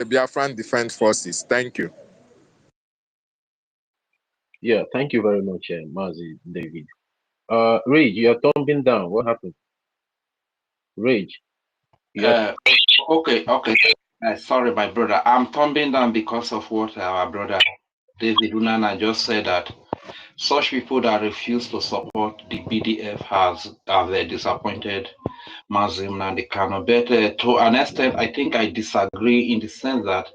the Biafran Defense Forces. Thank you. Yeah, thank you very much, Mazi David. Rage, you are thumbing down. What happened? Rage. Okay. Sorry, my brother. I'm thumbing down because of what our brother David Unana just said, that such people that refuse to support the BDF have disappointed Mazim Nandekano. But to an extent, I think I disagree in the sense that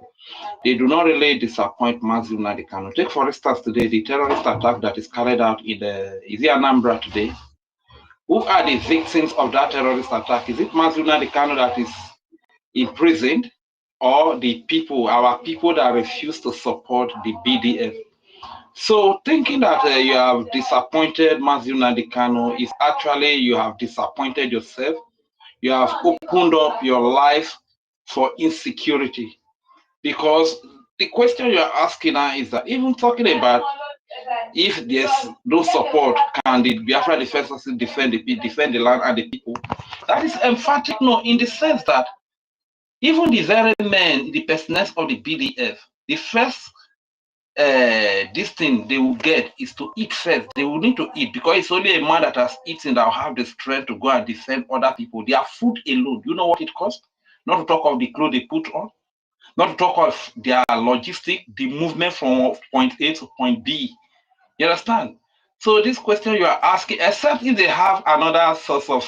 they do not really disappoint Mazim Nandekano. Take, for instance, today, the terrorist attack that is carried out in Anambra today. Who are the victims of that terrorist attack? Is it Mazim Nandekano that is imprisoned, or the people, our people that refuse to support the BDF? So thinking that you have disappointed Mazim Nandekano is actually you have disappointed yourself. You have opened up your life for insecurity, because the question you are asking now is that even talking about if there's no support, can the Biafra Defense Forces defend the land and the people? That is emphatic no, in the sense that even the very men, the personnel of the BDF, the first this thing they will get is to eat first. They will need to eat, because it's only a man that has eaten that will have the strength to go and defend other people. Their food alone, you know what it costs? Not to talk of the clothes they put on, not to talk of their logistic, the movement from point A to point B. You understand? So this question you are asking, except if they have another source of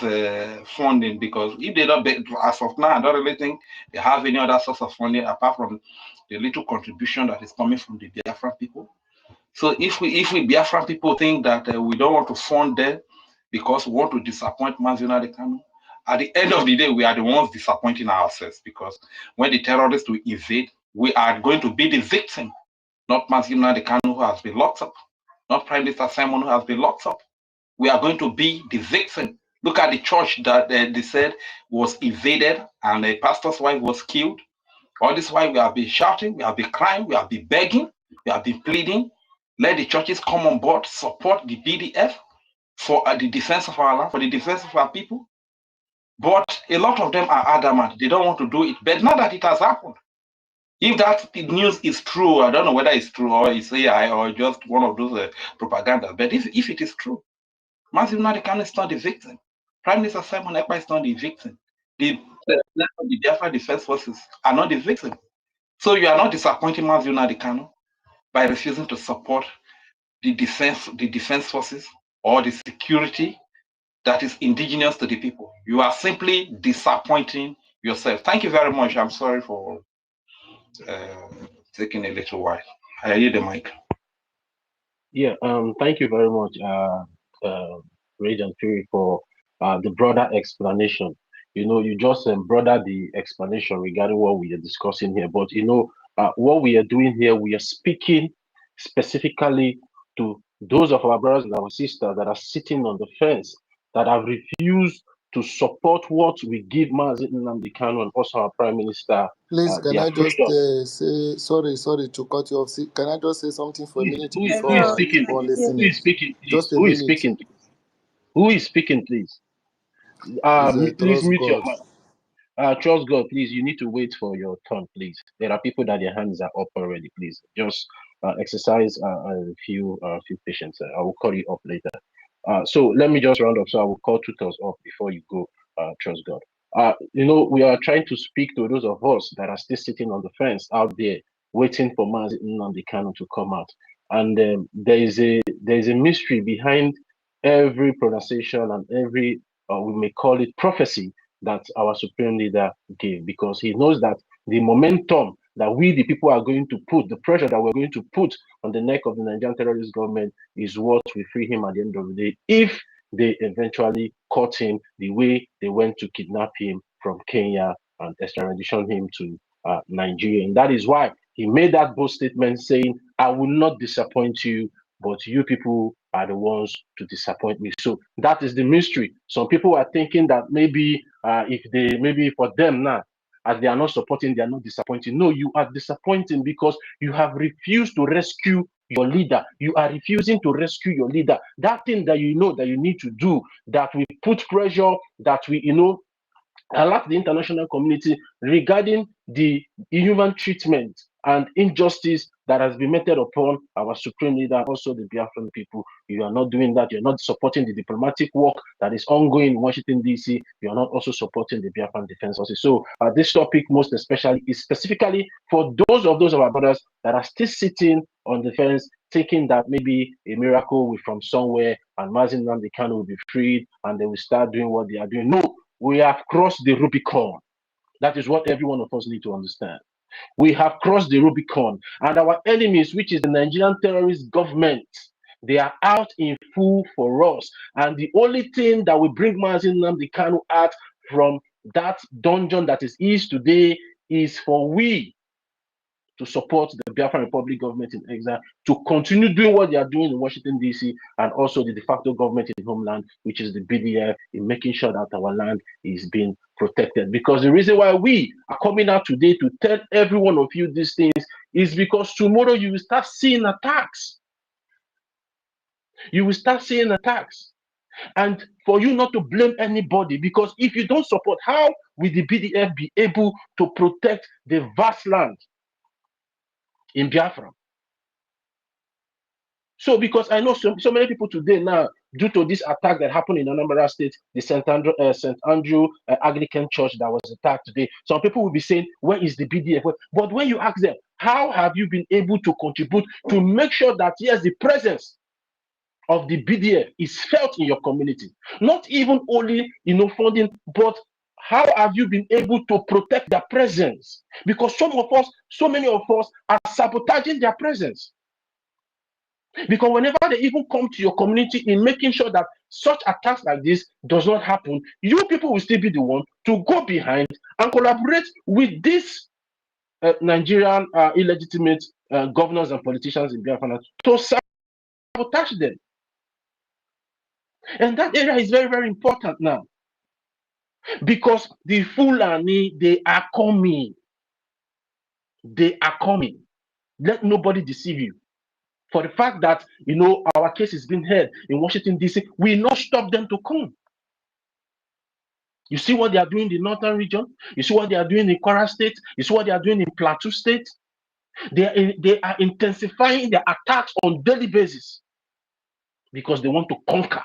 funding, because if they don't, as of now, I don't really think they have any other source of funding apart from the little contribution that is coming from the Biafra people. So if we Biafra people think that we don't want to fund them because we want to disappoint Mazin Adekano, at the end of the day, we are the ones disappointing ourselves, because when the terrorists will invade, we are going to be the victim, not Mazin Adekano, who has been locked up, not Prime Minister Simon, who has been locked up. We are going to be the victim. Look at the church that they said was invaded and the pastor's wife was killed. All this while we have been shouting, we have been crying, we have been begging, we have been pleading. Let the churches come on board, support the BDF for the defense of our land, for the defense of our people. But a lot of them are adamant. They don't want to do it. But now that it has happened, if that news is true, I don't know whether it's true or it's AI or just one of those propaganda. But if it is true, Mazin Nadikan is not the victim. Prime Minister Simon Ekpa is not the victim. The Biafra Defense Forces are not the victim. So you are not disappointing Mazin Nadikan by refusing to support the defense forces or the security that is indigenous to the people. You are simply disappointing yourself. Thank you very much. I'm sorry for taking a little while. I hear the mic. Yeah, thank you very much, Rage and Fury, for the broader explanation. You know, you just broader the explanation regarding what we are discussing here. But you know, what we are doing here, we are speaking specifically to those of our brothers and our sisters that are sitting on the fence, that have refused to support what we give Mazin Nnamdi Kanu and also our Prime Minister. Please, can I just say, sorry to cut you off. Can I just say something for a minute Who before is speaking? listening? Who is speaking, please? Just a Who is minute. speaking? Who is speaking, please? Please mute your mic. Trust God, please. You need to wait for your turn, please. There are people that their hands are up already. Please just exercise a few patience. I will call you up later. So let me just round up. So I will call tutors up before you go. Trust God. You know, we are trying to speak to those of us that are still sitting on the fence out there, waiting for Mazin Nnamdi Kanu to come out. And there is a mystery behind every pronunciation and every we may call it prophecy that our supreme leader gave, because he knows that the momentum that we the people are going to put, the pressure that we're going to put on the neck of the Nigerian terrorist government is what will free him at the end of the day, if they eventually caught him the way they went to kidnap him from Kenya and extradition him to Nigeria. And that is why he made that bold statement saying, I will not disappoint you, but you people are the ones to disappoint me. So that is the mystery. Some people are thinking that maybe maybe for them now, as they are not supporting, they are not disappointing. No, you are disappointing because you have refused to rescue your leader. You are refusing to rescue your leader. That thing that you know that you need to do, that we put pressure, that we, you know, alert the international community regarding the inhuman treatment and injustice that has been meted upon our supreme leader, also the Biafran people. You are not doing that. You're not supporting the diplomatic work that is ongoing in Washington, D.C. You are not also supporting the Biafran Defense Forces. So this topic, most especially, is specifically for those of our brothers that are still sitting on the fence, thinking that maybe a miracle will from somewhere and Mazi Nnamdi Kanu will be freed and they will start doing what they are doing. No, we have crossed the Rubicon. That is what every one of us need to understand. We have crossed the Rubicon, and our enemies, which is the Nigerian terrorist government, they are out in full for us. And the only thing that will bring Mazi Nnamdi Kanu out from that dungeon that is east today is for we to support the Biafran Republic government in exile, to continue doing what they are doing in Washington, D.C., and also the de facto government in homeland, which is the BDF, in making sure that our land is being protected. Because the reason why we are coming out today to tell every one of you these things is because tomorrow you will start seeing attacks. You will start seeing attacks. And for you not to blame anybody, because if you don't support, how will the BDF be able to protect the vast land in Biafra? So, because I know so many people today now, due to this attack that happened in Anambra State, the St. Andrew Anglican Church that was attacked today, some people will be saying, where is the BDF? But when you ask them, how have you been able to contribute to make sure that, yes, the presence of the BDF is felt in your community? Not even only, funding, but how have you been able to protect their presence? Because so many of us are sabotaging their presence. Because whenever they even come to your community in making sure that such attacks like this does not happen, you people will still be the one to go behind and collaborate with these Nigerian illegitimate governors and politicians in Biafra to sabotage them. And that area is very, very important now. Because the Fulani, they are coming. They are coming. Let nobody deceive you. For the fact that, our case is being heard in Washington, D.C., we not stop them to come. You see what they are doing in the northern region? You see what they are doing in Kwara State? You see what they are doing in Plateau State? They are intensifying their attacks on daily basis because they want to conquer.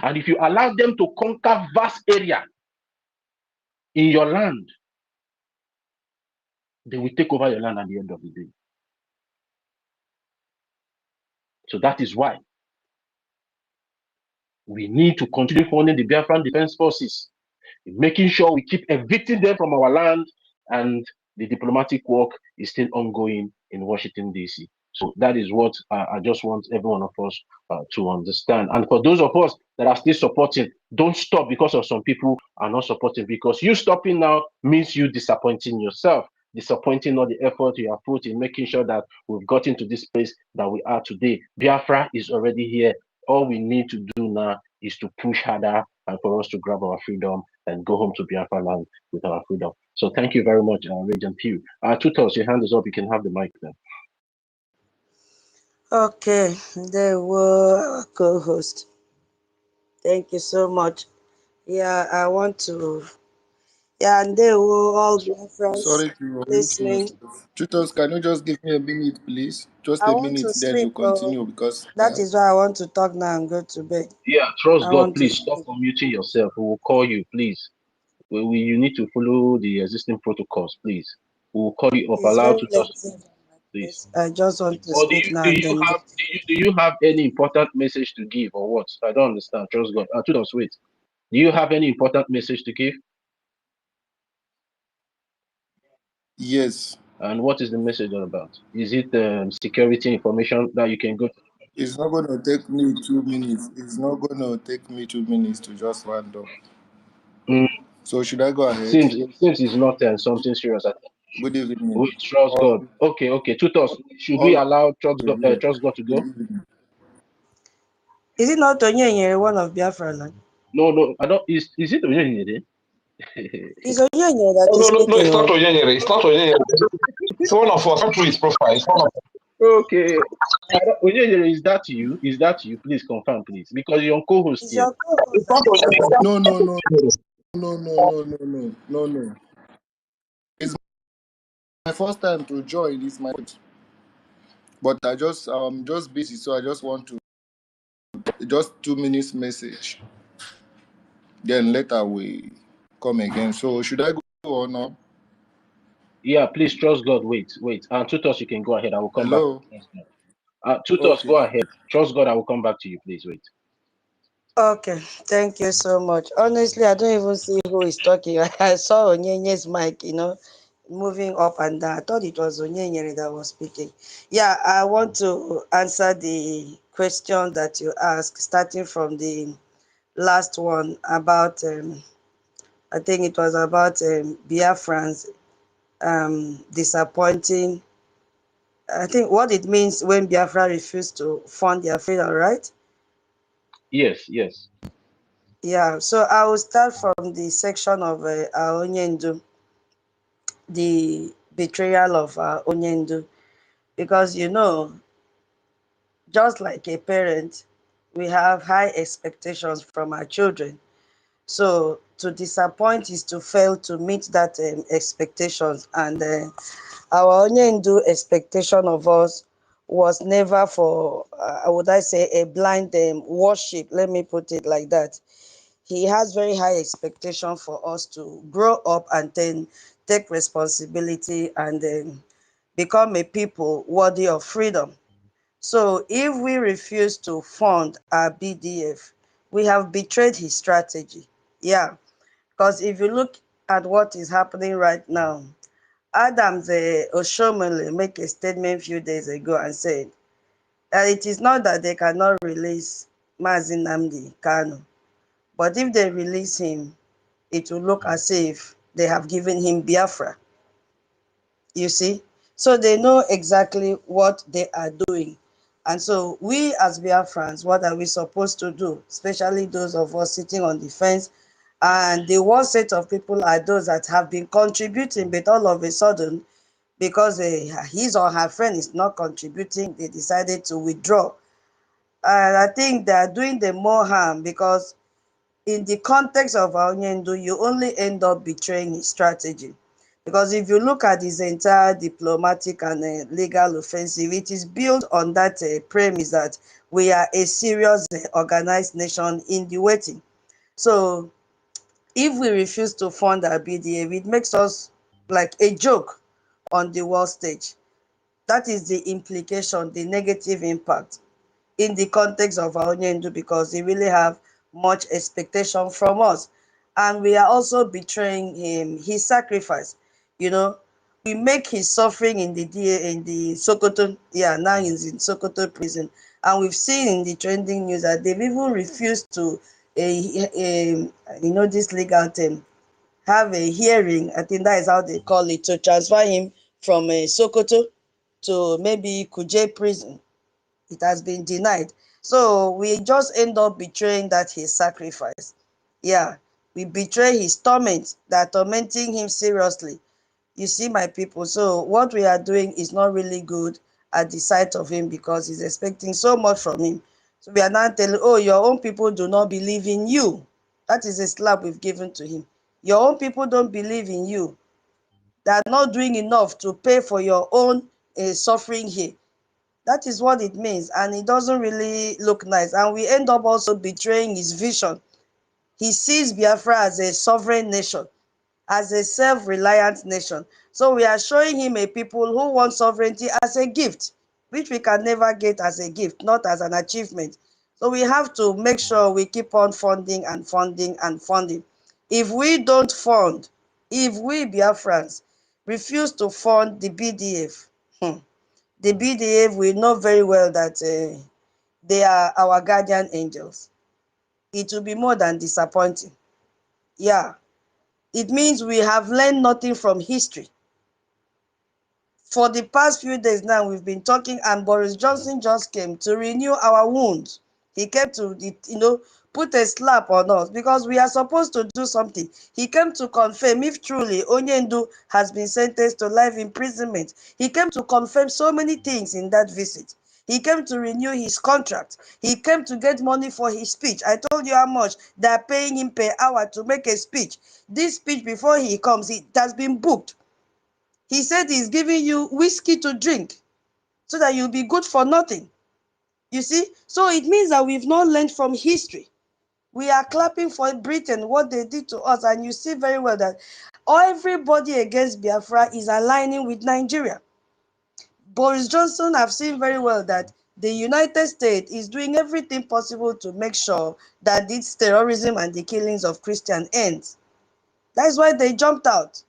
And if you allow them to conquer vast area in your land, they will take over your land at the end of the day. So that is why we need to continue funding the Biafran Defense Forces, making sure we keep evicting them from our land, and the diplomatic work is still ongoing in Washington, D.C. So that is what I just want every one of us to understand. And for those of us that are still supporting, don't stop because of some people are not supporting, because you stopping now means you disappointing yourself, disappointing all the effort you have put in making sure that we've gotten to this place that we are today. Biafra is already here. All we need to do now is to push harder and for us to grab our freedom and go home to Biafra land with our freedom. So thank you very much, Regent Pew. Tutos, your hand is up. You can have the mic then. Okay, there were our co-host. Thank you so much. Yeah, I want to. Yeah, and they were all Biafrans Sorry to listening. Tutors, can you just give me a minute, please? Just I a want to minute, then you sleep. continue because That is why I want to talk now and go to bed. Yeah, trust I God. want to Please stop sleep. unmuting yourself. We will call you, please. You need to follow the existing protocols, please. We will call you up. It's Allow very Tutos, late. please. I just want to Or do sleep you now do and you then have do you have any important message to give or what? I don't understand. Trust God. Tutos, wait. Do you have any important message to give? yes, And what is the message all about? Is it security information that you can go to? it's not going to take me 2 minutes. It's not going to take me 2 minutes to just round up. Mm, So should I go ahead? seems it's not something serious. Good evening. We trust God. All, Okay. Tutos, should we all allow trust God, here. trust God to Good go? evening. Is it not Onyenye, one of Biafra land? No, I don't. Is it Onyinye? It's Onyenye that Oh, is no, speaking. it's not Oyenyere. It's not Oyenyere. It's one of us. Come through his profile. It's one of us. Okay. Onyinye, is that you? Is that you? Please confirm, please, because you're on co-host It's here. your co-host It's not that is Oyenyere. speaking. No. No. It's my first time to join. It's my but I'm just busy, so I just want to just 2 minutes message. Then later we come again. So should I go or no? Yeah, please trust God. Wait. Tutos, you can go ahead. I will come back. Hello. Tutos, Okay. go ahead. Trust God. I will come back to you. Please wait. Okay, thank you so much. Honestly, I don't even see who is talking. I saw Onyenye's mic, moving up and down. I thought it was Onyenye that was speaking. Yeah, I want to answer the question that you asked, starting from the last one about, I think it was about Biafrans disappointing. I think what it means when Biafra refused to fund their freedom, right? Yes. Yeah, so I will start from the section of Onyendu, the betrayal of Onyendu, because just like a parent, we have high expectations from our children. So to disappoint is to fail to meet that expectations, and our Onyendu expectation of us was never for, would I say, a blind worship. Let me put it like that. He has very high expectation for us to grow up and then take responsibility and then become a people worthy of freedom. So if we refuse to fund our BDF, we have betrayed his strategy. Yeah, because if you look at what is happening right now, Adams Oshomole make a statement a few days ago and said that it is not that they cannot release Mazi Nnamdi Kanu, but if they release him, it will look as if they have given him Biafra. You see? So they know exactly what they are doing. And so we as Biafrans, what are we supposed to do? Especially those of us sitting on the fence. And the worst set of people are those that have been contributing, but all of a sudden, because his or her friend is not contributing, they decided to withdraw. And I think they are doing them more harm, because in the context of Onyendu, you only end up betraying his strategy. Because if you look at his entire diplomatic and legal offensive, it is built on that premise that we are a serious organized nation in the waiting. So if we refuse to fund our BDA, it makes us like a joke on the world stage. That is the implication, the negative impact in the context of our Onyendu, because they really have much expectation from us. And we are also betraying him, his sacrifice. You know, we make his suffering in the Sokoto, now he's in Sokoto prison. And we've seen in the trending news that they've even refused to, this legal term, have a hearing. I think that is how they call it, to transfer him from Sokoto to maybe Kuje prison. It has been denied. So we just end up betraying that his sacrifice. Yeah, we betray his torment, that tormenting him seriously. You see, my people, so what we are doing is not really good at the sight of him, because he's expecting so much from him. So we are now telling, oh, your own people do not believe in you. That is a slap we've given to him. Your own people don't believe in you. They are not doing enough to pay for your own suffering here. That is what it means, and it doesn't really look nice. And we end up also betraying his vision. He sees Biafra as a sovereign nation, as a self-reliant nation. So we are showing him a people who want sovereignty as a gift, which we can never get as a gift, not as an achievement. So we have to make sure we keep on funding and funding and funding. If we don't fund, if we Biafrans refuse to fund the BDF, the BDF, we know very well that they are our guardian angels. It will be more than disappointing. Yeah, it means we have learned nothing from history. For the past few days now, we've been talking, and Boris Johnson just came to renew our wounds. He came to, put a slap on us, because we are supposed to do something. He came to confirm if truly Onyendu has been sentenced to life imprisonment. He came to confirm so many things in that visit. He came to renew his contract. He came to get money for his speech. I told you how much they are paying him per hour to make a speech. This speech, before he comes, it has been booked. He said he's giving you whiskey to drink so that you'll be good for nothing. You see? So it means that we've not learned from history. We are clapping for Britain, what they did to us, and you see very well that everybody against Biafra is aligning with Nigeria. Boris Johnson have seen very well that the United States is doing everything possible to make sure that this terrorism and the killings of Christians ends. That's why they jumped out.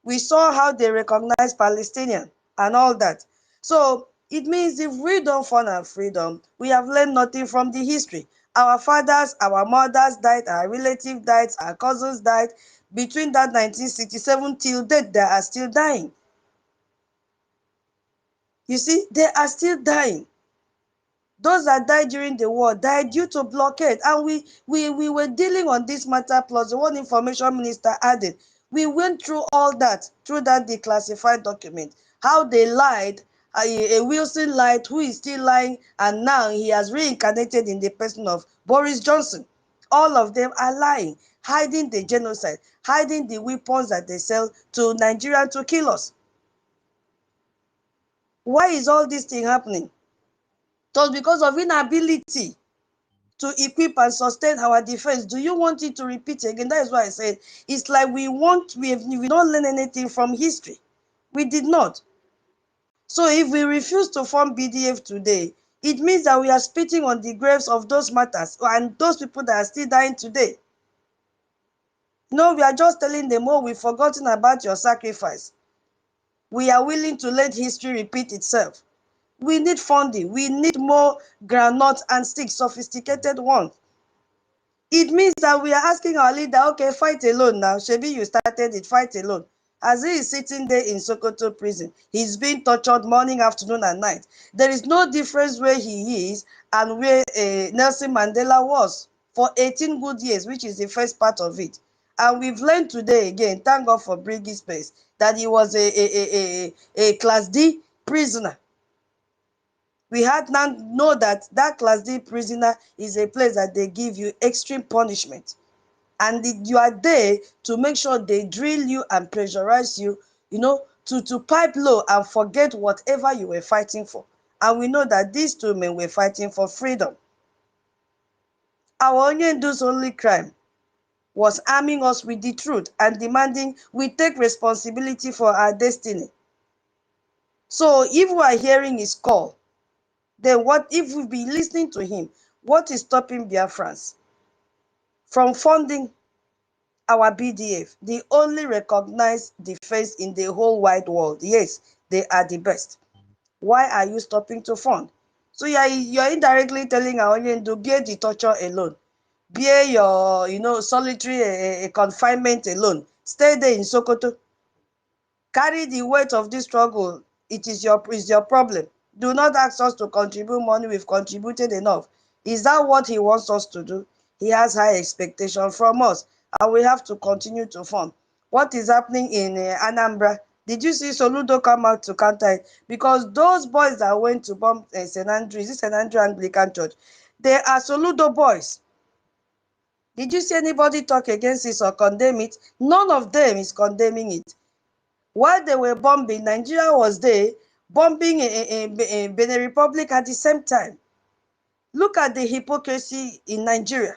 We saw how they recognized Palestinian and all that. So it means if we don't fund our freedom, we have learned nothing from the history. Our fathers, our mothers died, our relatives died, our cousins died. Between that 1967 till date, they are still dying. You see, they are still dying. Those that died during the war died due to blockade. And we were dealing on this matter, plus the one information minister added. We went through all that, through that declassified document. How they lied, a Wilson lied, who is still lying, and now he has reincarnated in the person of Boris Johnson. All of them are lying, hiding the genocide, hiding the weapons that they sell to Nigeria to kill us. Why is all this thing happening? It was because of inability to equip and sustain our defense. Do you want it to repeat again? That is why I said it's like we don't learn anything from history. We did not. So if we refuse to form BDF today, it means that we are spitting on the graves of those martyrs and those people that are still dying today. No, we are just telling them, oh, we've forgotten about your sacrifice. We are willing to let history repeat itself. We need funding. We need more groundnut and sticks, sophisticated ones. It means that we are asking our leader, okay, fight alone now. Shebi, you started it, fight alone. As he is sitting there in Sokoto prison, he's being tortured morning, afternoon, and night. There is no difference where he is and where Nelson Mandela was for 18 good years, which is the first part of it. And we've learned today again, thank God for bringing space, that he was a Class D prisoner. We had now know that that Class D prisoner is a place that they give you extreme punishment. And you are there to make sure they drill you and pressurize you, to pipe low and forget whatever you were fighting for. And we know that these two men were fighting for freedom. Our Onyendu's only crime was arming us with the truth and demanding we take responsibility for our destiny. So if we are hearing his call, then what if we be listening to him? What is stopping Biafrans from funding our BDF, the only recognized defense in the whole wide world? Yes, they are the best. Why are you stopping to fund? So you're indirectly telling Aonyendu, bear the torture alone, bear your solitary confinement alone, stay there in Sokoto, carry the weight of this struggle. It is your problem. Do not ask us to contribute money. We've contributed enough. Is that what he wants us to do? He has high expectation from us, and we have to continue to fund. What is happening in Anambra? Did you see Soludo come out to counter it? Because those boys that went to bomb St. Andrew, this St. Andrew Anglican Church, they are Soludo boys. Did you see anybody talk against it or condemn it? None of them is condemning it. While they were bombing, Nigeria was there bombing in Benin Republic at the same time. Look at the hypocrisy in Nigeria.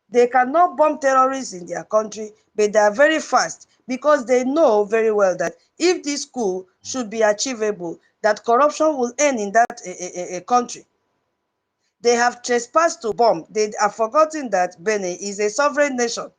They cannot bomb terrorists in their country, but they are very fast because they know very well that if this coup should be achievable, that corruption will end in that country. They have trespassed to bomb. They have forgotten that Benin is a sovereign nation.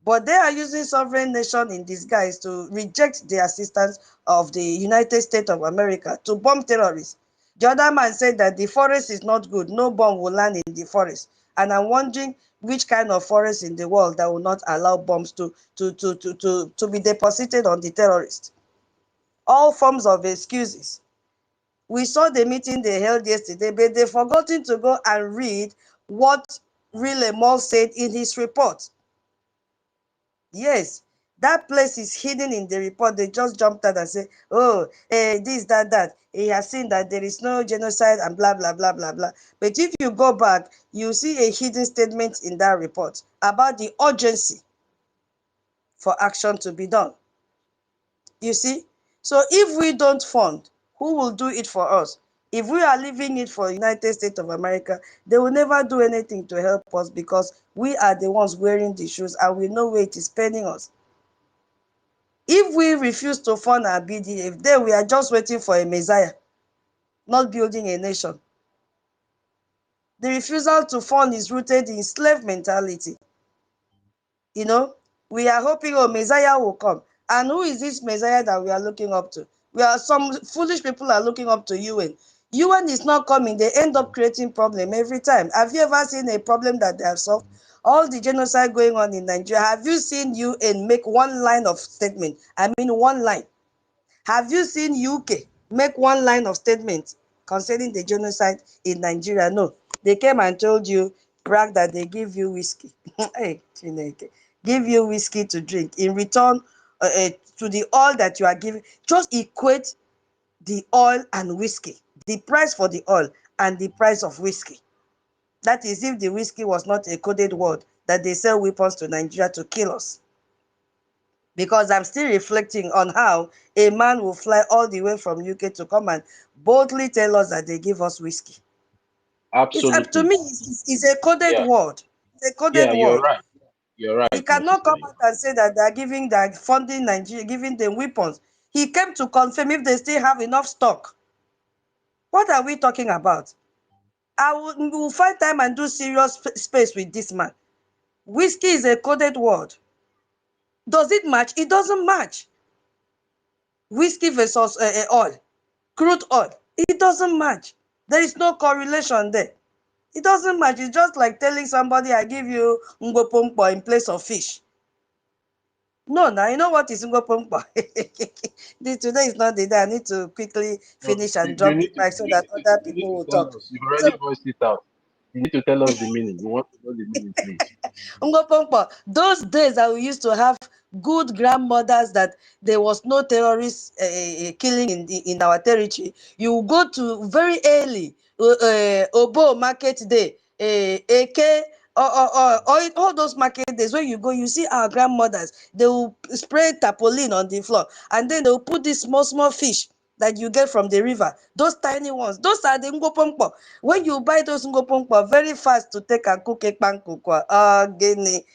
But they are using sovereign nation in disguise to reject the assistance of the United States of America to bomb terrorists. The other man said that the forest is not good. No bomb will land in the forest. And I'm wondering which kind of forest in the world that will not allow bombs to be deposited on the terrorists. All forms of excuses. We saw the meeting they held yesterday, but they've forgotten to go and read what Rile Moll said in his report. Yes, That place is hidden in the report. They just jumped out and say, oh, this, that. He has seen that there is no genocide and blah, blah, blah, blah, blah. But if you go back, you see a hidden statement in that report about the urgency for action to be done. You see? So if we don't fund, who will do it for us? If we are leaving it for United States of America, they will never do anything to help us because we are the ones wearing the shoes and we know where it is paining us. If we refuse to fund our BDF, then we are just waiting for a Messiah, not building a nation. The refusal to fund is rooted in slave mentality. You know, we are hoping, oh, Messiah will come. And who is this Messiah that we are looking up to? Some foolish people are looking up to UN. UN is not coming. They end up creating problem every time. Have you ever seen a problem that they have solved? All the genocide going on in Nigeria, have you seen UN make one line of statement? I mean, one line. Have you seen UK make one line of statement concerning the genocide in Nigeria? No. They came and told you, brag that they give you whiskey. Hey, Chineke. Give you whiskey to drink. In return to the oil that you are giving, just equate the oil and whiskey. The price for the oil and the price of whiskey. That is if the whiskey was not a coded word that they sell weapons to Nigeria to kill us. Because I'm still reflecting on how a man will fly all the way from UK to come and boldly tell us that they give us whiskey. It's up to Absolutely. me. It's a coded Yeah. word. It's a coded Yeah, you're word. right. You're right, He my cannot sister. come out and say that they're funding Nigeria, giving them weapons. He came to confirm if they still have enough stock. What are we talking about? We will find time and do serious space with this man. Whiskey is a coded word. Does it match? It doesn't match. Whiskey versus oil, crude oil. It doesn't match. There is no correlation there. It doesn't match. It's just like telling somebody, I give you ngopompo in place of fish. No, now you know what is ngopompo. Today is not the day. I need to quickly No, finish and you drop the need to mic so that other you need people to will tell talk. us. You've already So voiced it out. You need to tell us the meaning. We want to know the meaning, please. Ngopongpo, those days that we used to have good grandmothers that there was no terrorist killing in our territory. You go to very early, Obo market day, Eke, all those market days where you go, you see our grandmothers, they will spray tarpaulin on the floor and then they will put this small fish that you get from the river, those tiny ones, those are the ngopongpo. When you buy those ngopongpo, very fast to take and cook ekpankukwa. Guinea.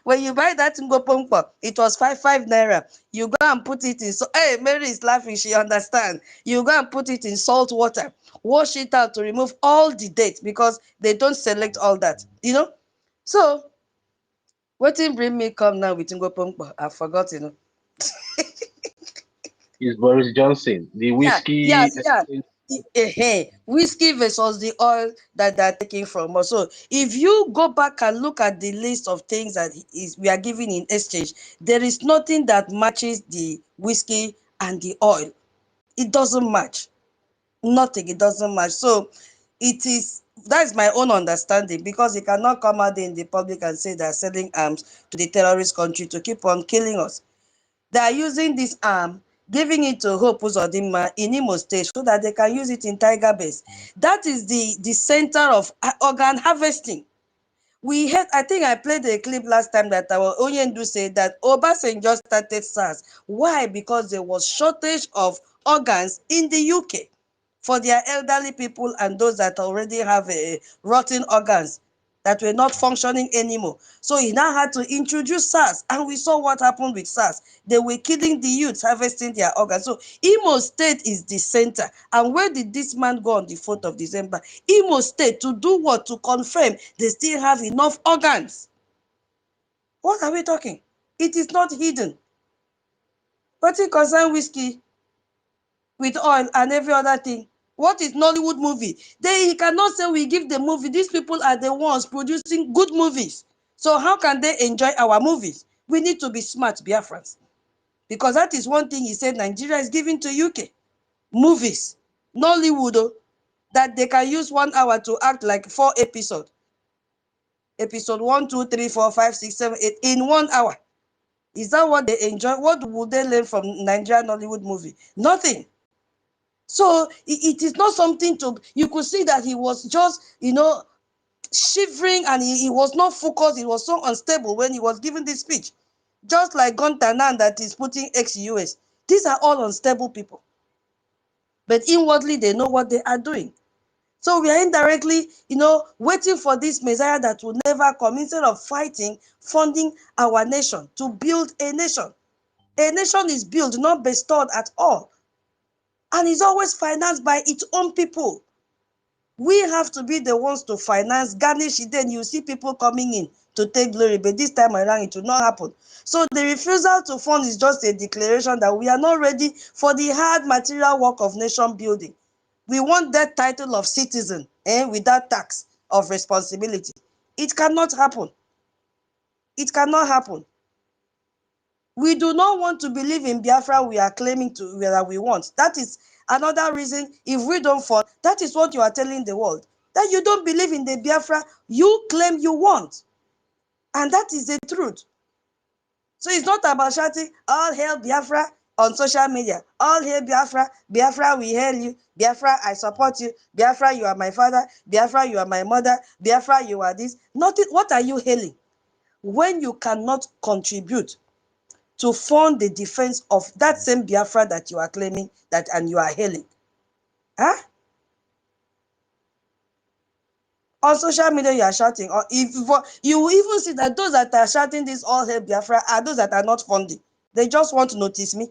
When you buy that ngopongpo, it was 5 naira. You go and put it in. So, hey, Mary is laughing. She understand. You go and put it in salt water, wash it out to remove all the dates because they don't select all that. You know. So, what thing bring me come now with ngopongpo? I forgot. You know. Is Boris Johnson the whiskey? Yeah. Whiskey versus the oil that they're taking from us. So if you go back and look at the list of things that we are giving in exchange, there is nothing that matches the whiskey and the oil. It doesn't match. Nothing. It doesn't match. So that's my own understanding because you cannot come out in the public and say they're selling arms to the terrorist country to keep on killing us. They are using this arm, giving it to Hope Uzodinma in Imo State so that they can use it in Tiger Base. That is the center of organ harvesting. We heard, I think I played a clip last time that our Onyendu said that Obasanjo started SARS. Why? Because there was shortage of organs in the UK for their elderly people and those that already have rotten organs that were not functioning anymore. So he now had to introduce SARS, and we saw what happened with SARS. They were killing the youths, harvesting their organs. So Imo State is the center. And where did this man go on the 4th of December? Imo State, to do what? To confirm they still have enough organs. What are we talking? It is not hidden. But it concerns whiskey with oil and every other thing. What is Nollywood movie? He cannot say we give the movie. These people are the ones producing good movies. So how can they enjoy our movies? We need to be smart, Biafrans. Because that is one thing he said Nigeria is giving to UK. Movies. Nollywood, that they can use 1 hour to act like 4 episodes. Episode 1, 2, 3, 4, 5, 6, 7, 8 in 1 hour. Is that what they enjoy? What would they learn from Nigerian Hollywood movie? Nothing. So it is not something to, you could see that he was just, shivering, and he was not focused. He was so unstable when he was giving this speech. Just like Gontanan that is putting ex-US. These are all unstable people. But inwardly, they know what they are doing. So we are indirectly, waiting for this Messiah that will never come, instead of fighting, funding our nation, to build a nation. A nation is built, not bestowed at all. And is always financed by its own people. We have to be the ones to finance, garnish it, then you see people coming in to take glory. But this time around, it will not happen. So the refusal to fund is just a declaration that we are not ready for the hard material work of nation building. We want that title of citizen, without tax of responsibility. It cannot happen. It cannot happen. We do not want to believe in Biafra we are claiming to that we want. That is another reason. If we don't fall, that is what you are telling the world. That you don't believe in the Biafra you claim you want. And that is the truth. So it's not about shouting, all hail Biafra on social media. All hail Biafra. Biafra, we hail you. Biafra, I support you. Biafra, you are my father. Biafra, you are my mother. Biafra, you are this. Nothing. What are you hailing? When you cannot contribute to fund the defense of that same Biafra that you are claiming that and you are hailing. Huh? On social media, you are shouting. Or if you will even see that those that are shouting this all hail Biafra are those that are not funding. They just want to notice me.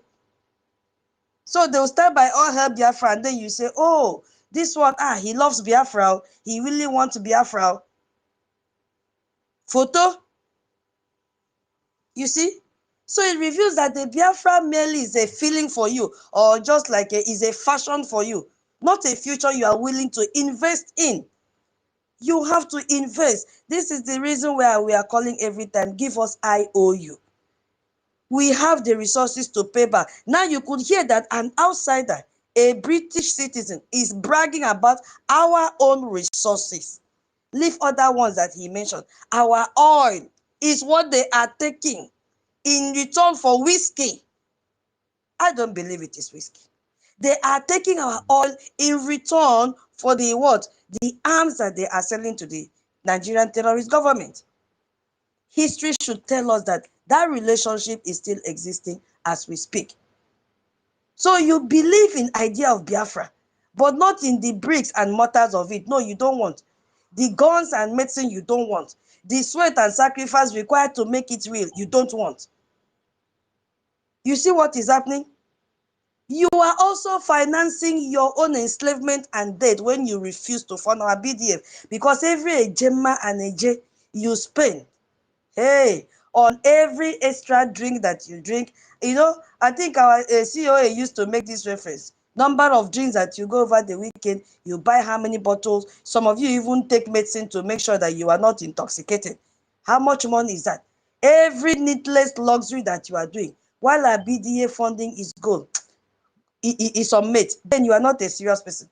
So they will start by all hail Biafra, and then you say, oh, this one, he loves Biafra. He really wants Biafra. Photo. You see? So it reveals that the Biafra merely is a feeling for you, or just like is a fashion for you, not a future you are willing to invest in. You have to invest. This is the reason why we are calling every time, give us IOU. We have the resources to pay back. Now you could hear that an outsider, a British citizen, is bragging about our own resources. Leave other ones that he mentioned. Our oil is what they are taking in return for whiskey. I don't believe it is whiskey. They are taking our oil in return for the what? The arms that they are selling to the Nigerian terrorist government. History should tell us that that relationship is still existing as we speak. So you believe in idea of Biafra, but not in the bricks and mortars of it. No, you don't want. The guns and medicine you don't want. The sweat and sacrifice required to make it real, you don't want. You see what is happening? You are also financing your own enslavement and death when you refuse to fund our BDF, because every Ejema and Eje you spend, on every extra drink that you drink. I think our COA used to make this reference. Number of drinks that you go over the weekend, you buy how many bottles. Some of you even take medicine to make sure that you are not intoxicated. How much money is that? Every needless luxury that you are doing, while our BDA funding is good, is unmet, then you are not a serious person.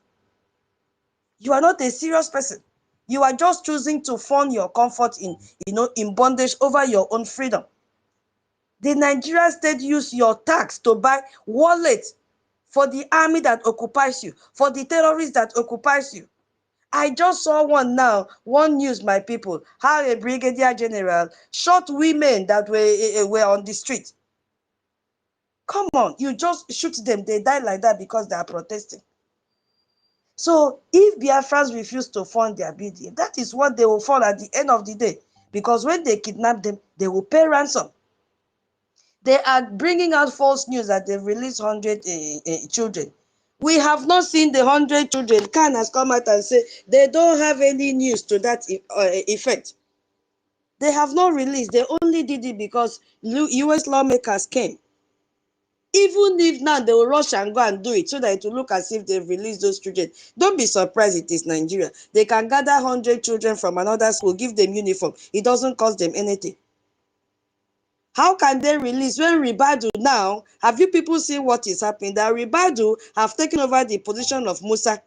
You are not a serious person. You are just choosing to fund your comfort in bondage over your own freedom. The Nigerian state use your tax to buy wallets for the army that occupies you, for the terrorists that occupies you. I just saw one news, my people, how a brigadier general shot women that were on the street. Come on, you just shoot them, they die like that because they are protesting. So if Biafrans refuse to fund their BDF, that is what they will fall at the end of the day. Because when they kidnap them, they will pay ransom. They are bringing out false news that they've released 100 children. We have not seen the 100 children. Khan has come out and said they don't have any news to that effect. They have not released. They only did it because US lawmakers came. Even if now they will rush and go and do it so that it will look as if they've released those children. Don't be surprised it is Nigeria. They can gather 100 children from another school, give them uniform. It doesn't cost them anything. How can they release when Ribadu now, have you people seen what is happening? That Ribadu have taken over the position of Musa.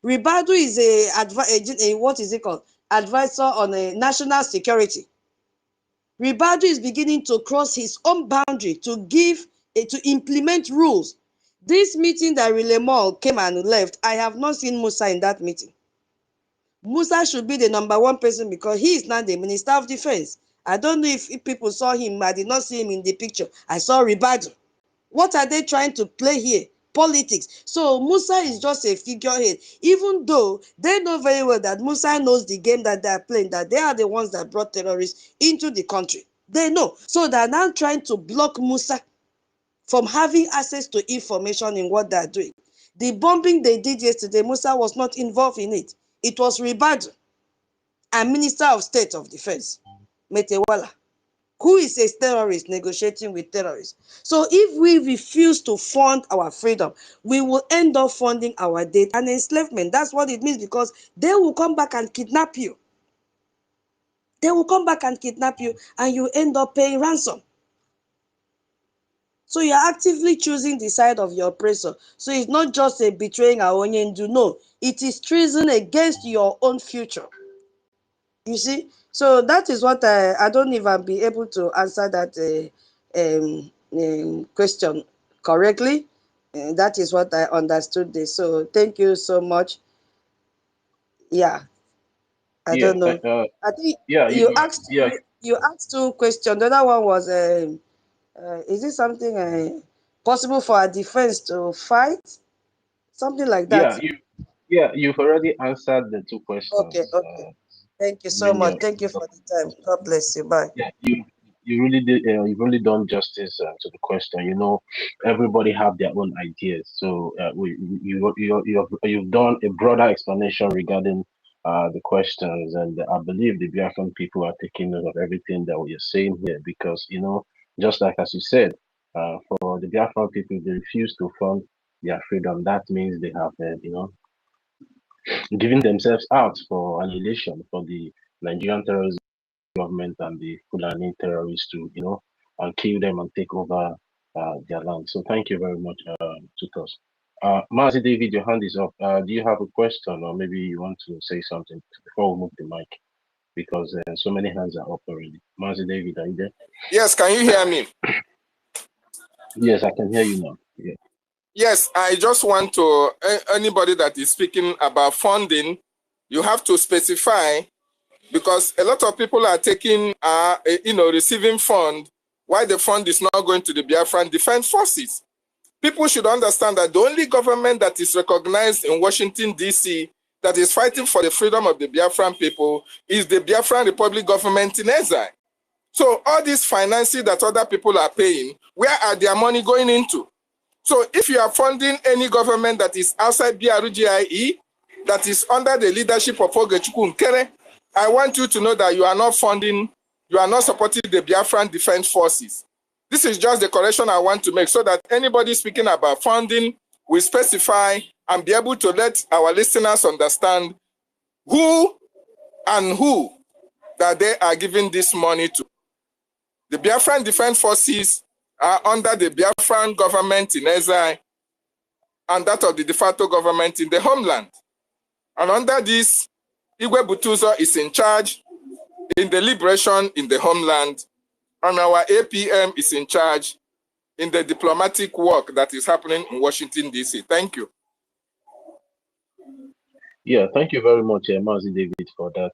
Ribadu is a what is it called? Advisor on national security. Ribadu is beginning to cross his own boundary to implement rules. This meeting that Rilemol came and left, I have not seen Musa in that meeting. Musa should be the #1 person because he is now the Minister of Defense. I don't know if people saw him. I did not see him in the picture. I saw Ribadu. What are they trying to play here? Politics. So Musa is just a figurehead, even though they know very well that Musa knows the game that they are playing, that they are the ones that brought terrorists into the country. They know. So they're now trying to block Musa from having access to information in what they're doing. The bombing they did yesterday, Musa was not involved in it. It was Ribadu and Minister of State of Defense, Metewala, who is a terrorist negotiating with terrorists. So if we refuse to fund our freedom, we will end up funding our death and enslavement. That's what it means, because they will come back and kidnap you. They will come back and kidnap you and you end up paying ransom. So you're actively choosing the side of your oppressor. So it's not just a betraying our own, no, it is treason against your own future. You see? So that is what I don't even be able to answer that question correctly. That is what I understood this. So thank you so much. Yeah, I don't know. I think you asked two questions. The other one was, is it something possible for a defense to fight? Something like that. You've already answered the two questions. Okay. Thank you so much. Thank you for the time. God bless you. Bye. Yeah, you really did. You've really done justice to the question. You know, everybody have their own ideas. So you've done a broader explanation regarding the questions, and I believe the Biafran people are taking note of everything that we are saying here, because you know, just like as you said, for the Biafran people, they refuse to fund their freedom. That means they have, giving themselves out for annihilation for the Nigerian terrorism government and the Fulani terrorists to, and kill them and take over their land. So thank you very much, Tutos. Mazi David, your hand is up. Do you have a question, or maybe you want to say something before we move the mic? Because so many hands are up already. Mazi David, are you there? Yes, can you hear me? Yes, I can hear you now. Yeah. Yes, I just want to, anybody that is speaking about funding, you have to specify, because a lot of people are taking, receiving fund, while the fund is not going to the Biafran Defense Forces. People should understand that the only government that is recognized in Washington, D.C., that is fighting for the freedom of the Biafran people is the Biafran Republic government in exile. So all this financing that other people are paying, where are their money going into? So if you are funding any government that is outside BRUGIE, that is under the leadership of Ogechukwu Nkere, I want you to know that you are not funding, you are not supporting the Biafran Defense Forces. This is just the correction I want to make, so that anybody speaking about funding will specify and be able to let our listeners understand who and who that they are giving this money to. The Biafran Defense Forces are under the Biafran government in exile and that of the de facto government in the homeland. And under this, Igwe Butuzo is in charge in the liberation in the homeland, and our APM is in charge in the diplomatic work that is happening in Washington, D.C. Thank you. Yeah, thank you very much, Mazi David, for that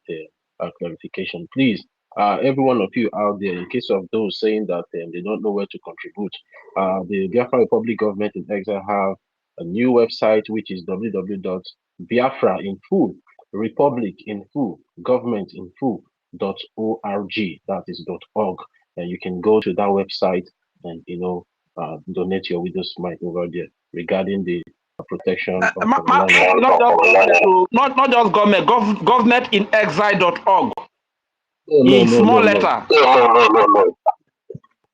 clarification. Please, every one of you out there, in case of those saying that they don't know where to contribute, the Biafra Republic Government in Exile have a new website, which is www.biafra in full, Republic in full, government in full.org. That is .org, and you can go to that website and donate your widow's mite over there regarding the protection of the land. Not just government, government in exile.org. In small letter.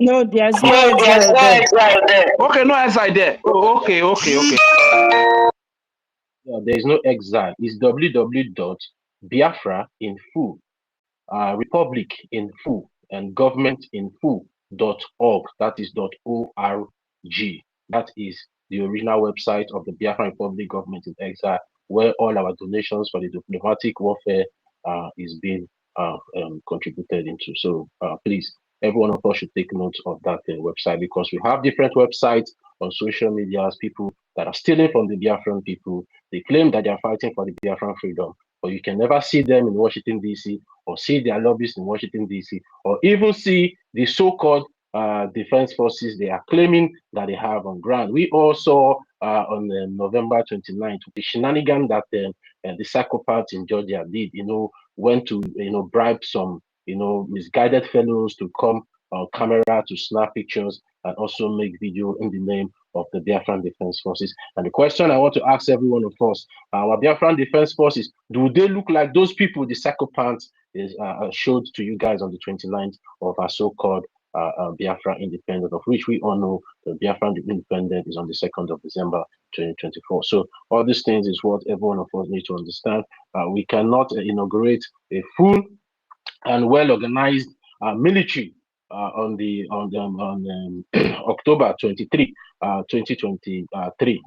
No, there's no exile there. Okay, no exile there. Oh, okay. Yeah, there is no exile. It's www.biafra in full, republic in full, and government in full.org. That is .org. That is the original website of the Biafra Republic Government in Exile, where all our donations for the diplomatic warfare is being contributed into. So please, every one of us should take note of that website, because we have different websites on social media as people that are stealing from the Biafran people. They claim that they are fighting for the Biafran freedom, but you can never see them in Washington, D.C., or see their lobbyists in Washington, D.C., or even see the so-called defense forces they are claiming that they have on ground. We all saw on November 29th the shenanigan that the psychopaths in Georgia did, went to, bribe some, misguided fellows to come on camera to snap pictures and also make video in the name of the Biafran Defense Forces. And the question I want to ask every one of us, our Biafran Defense Forces, do they look like those people the psychopaths showed to you guys on the 29th of our so-called Biafra independence, of which we all know the Biafran independence is on the 2nd of December 2024. So all these things is what every one of us need to understand. We cannot inaugurate a full and well-organized military on October 23, 2023,